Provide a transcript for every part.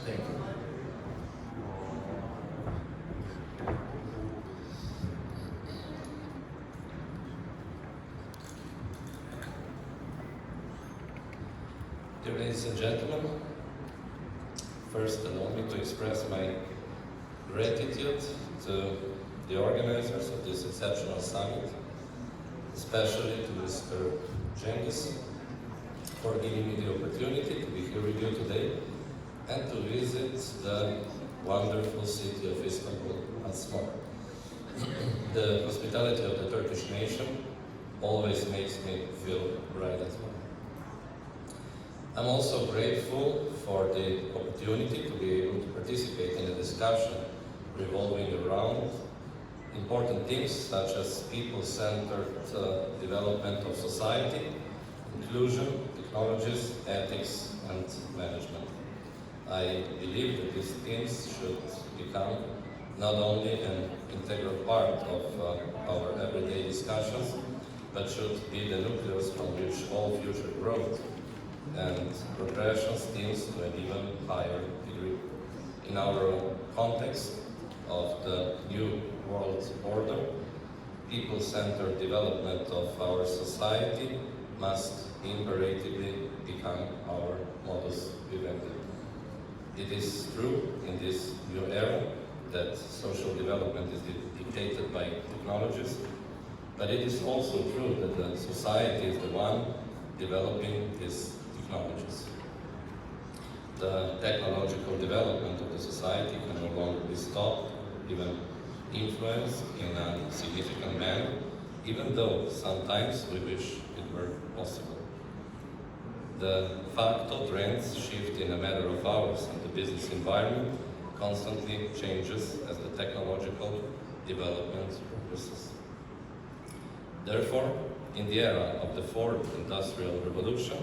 Thank you. Dear ladies and gentlemen, first allow me to express my gratitude to the organizers of this exceptional summit, especially to Mr. Cengiz for giving me the opportunity to be here with you today and to visit the wonderful city of Istanbul once more. The hospitality of the Turkish nation always makes me feel right at home. I'm also grateful for the opportunity to be able to participate in a discussion revolving around important themes such as people-centered development of society, inclusion, technologies, ethics, and management. I believe that these themes should become not only an integral part of our everyday discussions, but should be the nucleus from which all future growth and progression stems to an even higher degree. In our context of the new world order, people-centered development of our society must imperatively become our modus vivendi. It is true in this new era that social development is dictated by technologies, but it is also true that the society is the one developing these technologies. The technological development of the society can no longer be stopped, even influenced in a significant manner, even though sometimes we wish it were possible. The facto trends shift in a matter of hours, and the business environment constantly changes as the technological development progresses. Therefore, in the era of the fourth industrial revolution,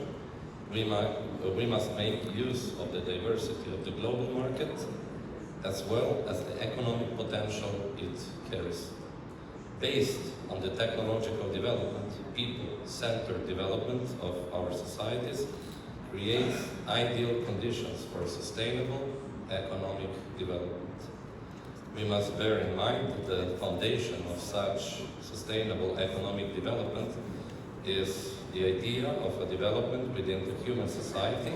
we must make use of the diversity of the global market as well as the economic potential it carries. Based on the technological development, people-centered development of our societies creates ideal conditions for sustainable economic development. We must bear in mind that the foundation of such sustainable economic development is the idea of a development within the human society,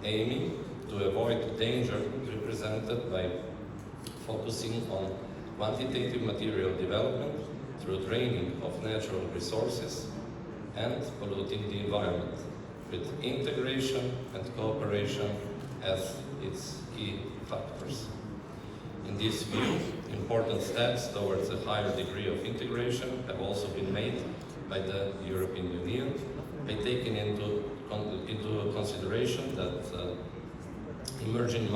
aiming to avoid danger represented by focusing on quantitative material development through draining of natural resources and polluting the environment, with integration and cooperation as its key factors. In this view, important steps towards a higher degree of integration have also been made by the European Union by taking into consideration that emerging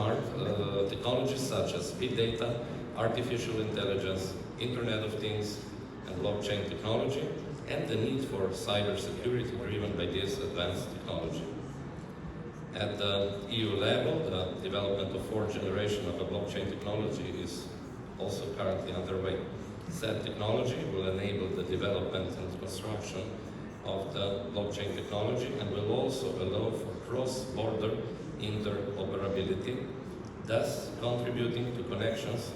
technologies such as big data, artificial intelligence, Internet of Things, and blockchain technology, and the need for cybersecurity driven by this advanced technology. At the EU level, the development of fourth generation of a blockchain technology is also currently underway. Said technology will enable the development and construction of the blockchain technology and will also allow for cross-border interoperability, thus contributing to connections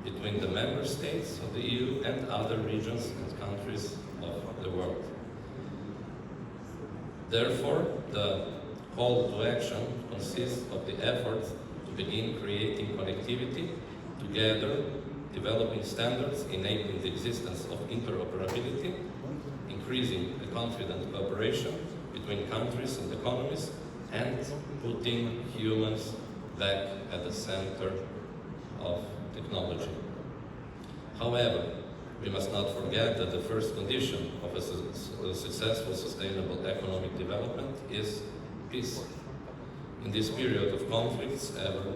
between the member states of the EU and other regions and countries of the world. Therefore, the call to action consists of the effort to begin creating connectivity together, developing standards enabling the existence of interoperability, increasing the confident cooperation between countries and economies, and putting humans back at the center of technology. However, we must not forget that the first condition of a successful, sustainable economic development is peace. In this period of conflicts, ever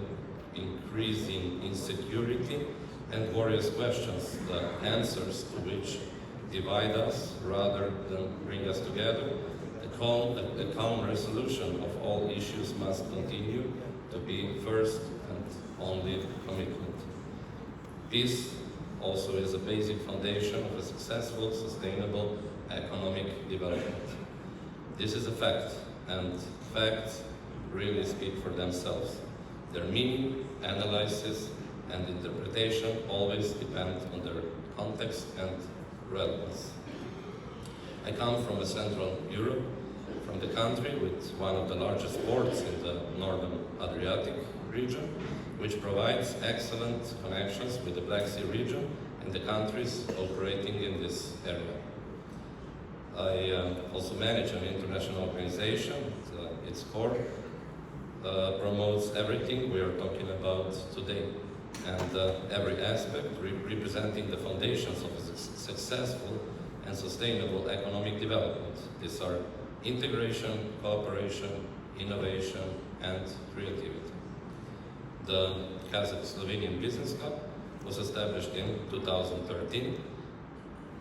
increasing insecurity, and various questions, the answers to which divide us rather than bring us together, a calm resolution of all issues must continue to be first and only commitment. Peace also is a basic foundation of a successful, sustainable economic development. This is a fact, and facts really speak for themselves. Their meaning, analysis, and interpretation always depend on their context and relevance. I come from Central Europe, from the country with one of the largest ports in the northern Adriatic region, which provides excellent connections with the Black Sea region and the countries operating in this area. I also manage an international organization. Its core promotes everything we are talking about today, and every aspect representing the foundations of a successful and sustainable economic development. These are integration, cooperation, innovation, and creativity. The Kazakh-Slovenian Business Club was established in 2013.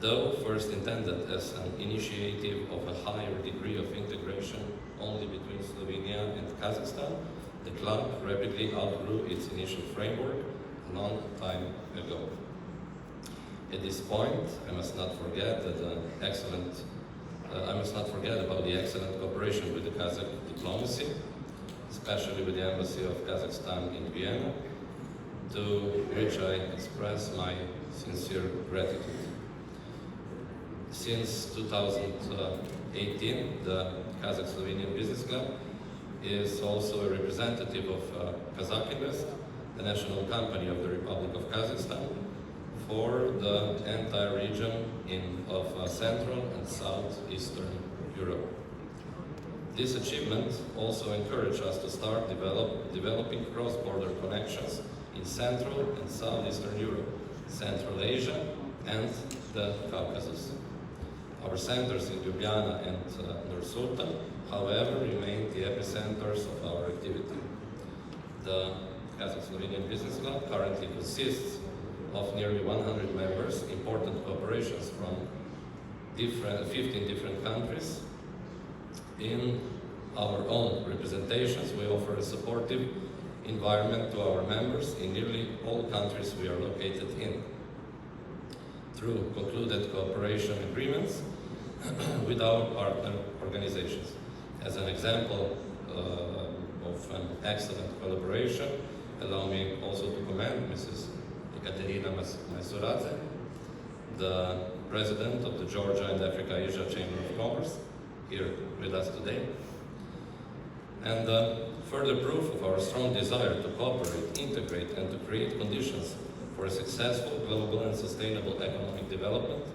Though first intended as an initiative of a higher degree of integration only between Slovenia and Kazakhstan, the club rapidly outgrew its initial framework a long time ago. At this point, I must not forget about the excellent cooperation with the Kazakh diplomacy, especially with the Embassy of Kazakhstan in Vienna, to which I express my sincere gratitude. Since 2018, the Kazakh-Slovenian Business Club is also a representative of Kazakh Invest, the national company of the Republic of Kazakhstan, for the entire region of Central and Southeastern Europe. This achievement also encouraged us to start developing cross-border connections in Central and Southeastern Europe, Central Asia, and the Caucasus. Our centers in Ljubljana and Nur-Sultan, however, remain the epicenters of our activity. The Kazakh-Slovenian Business Club currently consists of nearly 100 members, important corporations from 15 different countries. In our own representations, we offer a supportive environment to our members in nearly all countries we are located in, through concluded cooperation agreements with our partner organizations. As an example of an excellent collaboration, allow me also to commend Mrs. Ekaterina Maisuradze, the President of the Georgia and Africa-Asia Chamber of Commerce, here with us today. And further proof of our strong desire to cooperate, integrate, and to create conditions for a successful global and sustainable economic development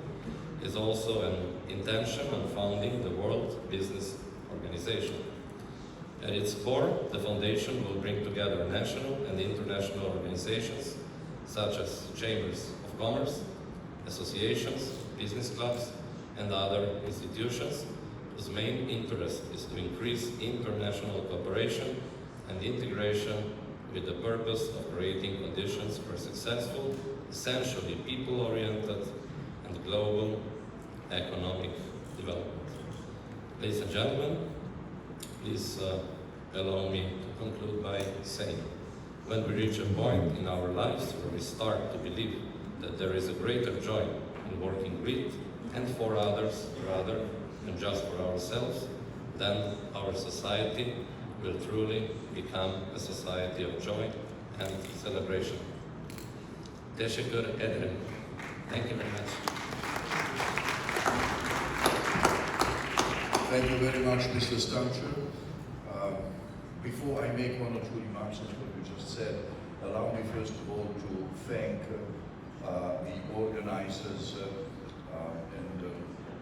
is also an intention on founding the World Business Organization. At its core, the foundation will bring together national and international organizations such as chambers of commerce, associations, business clubs, and other institutions whose main interest is to increase international cooperation and integration with the purpose of creating conditions for successful, essentially people-oriented and global economic development. Ladies and gentlemen, please allow me to conclude by saying, when we reach a point in our lives where we start to believe that there is a greater joy in working with and for others rather than just for ourselves, then our society will truly become a society of joy and celebration. Teşekkür ederim. Thank you very much. Thank you very much, Mr. Štancer. Before I make one or two remarks on what you just said, allow me first of all to thank the organizers and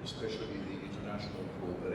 especially the international cooperation.